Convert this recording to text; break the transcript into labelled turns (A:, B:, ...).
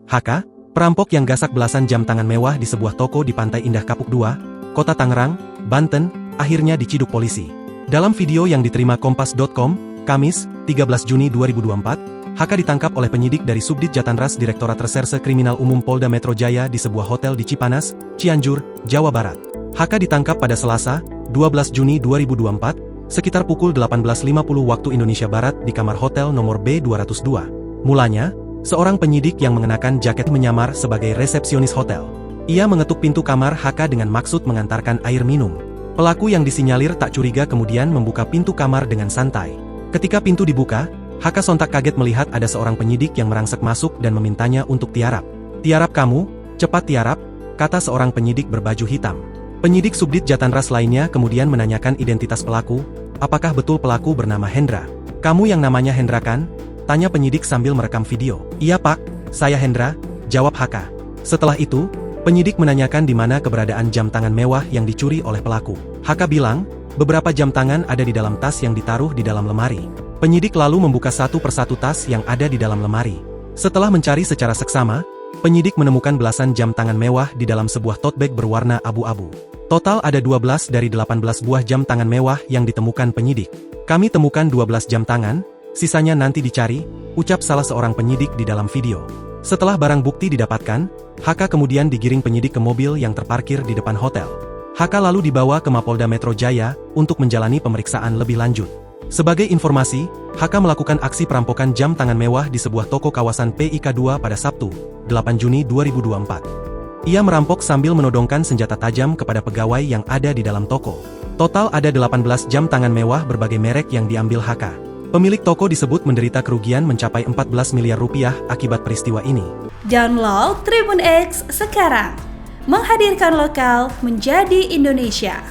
A: HK, perampok yang gasak belasan jam tangan mewah di sebuah toko di Pantai Indah Kapuk 2, Kota Tangerang, Banten, akhirnya diciduk polisi. Dalam video yang diterima Kompas.com, Kamis, 13 Juni 2024, HK ditangkap oleh penyidik dari Subdit Jatanras Direktorat Reserse Kriminal Umum Polda Metro Jaya di sebuah hotel di Cipanas, Cianjur, Jawa Barat. HK ditangkap pada Selasa, 12 Juni 2024, sekitar pukul 18.50 waktu Indonesia Barat di kamar hotel nomor B202. Mulanya, seorang penyidik yang mengenakan jaket menyamar sebagai resepsionis hotel. Ia mengetuk pintu kamar HK dengan maksud mengantarkan air minum. Pelaku yang disinyalir tak curiga kemudian membuka pintu kamar dengan santai. Ketika pintu dibuka, HK sontak kaget melihat ada seorang penyidik yang merangsek masuk dan memintanya untuk tiarap. "Tiarap kamu, cepat tiarap," kata seorang penyidik berbaju hitam. Penyidik Subdit Jatanras lainnya kemudian menanyakan identitas pelaku, apakah betul pelaku bernama Hendra. "Kamu yang namanya Hendra kan?" tanya penyidik sambil merekam video. "Iya Pak, saya Hendra," jawab HK. Setelah itu, penyidik menanyakan di mana keberadaan jam tangan mewah yang dicuri oleh pelaku. HK bilang, beberapa jam tangan ada di dalam tas yang ditaruh di dalam lemari. Penyidik lalu membuka satu persatu tas yang ada di dalam lemari. Setelah mencari secara seksama, penyidik menemukan belasan jam tangan mewah di dalam sebuah tote bag berwarna abu-abu. Total ada 12 dari 18 buah jam tangan mewah yang ditemukan penyidik. "Kami temukan 12 jam tangan, sisanya nanti dicari," ucap salah seorang penyidik di dalam video. Setelah barang bukti didapatkan, HK kemudian digiring penyidik ke mobil yang terparkir di depan hotel. HK lalu dibawa ke Mapolda Metro Jaya untuk menjalani pemeriksaan lebih lanjut. Sebagai informasi, HK melakukan aksi perampokan jam tangan mewah di sebuah toko kawasan PIK 2 pada Sabtu, 8 Juni 2024. Ia merampok sambil menodongkan senjata tajam kepada pegawai yang ada di dalam toko. Total ada 18 jam tangan mewah berbagai merek yang diambil HK. Pemilik toko disebut menderita kerugian mencapai 14 miliar rupiah akibat peristiwa ini.
B: Download Tribun X sekarang, menghadirkan lokal menjadi Indonesia.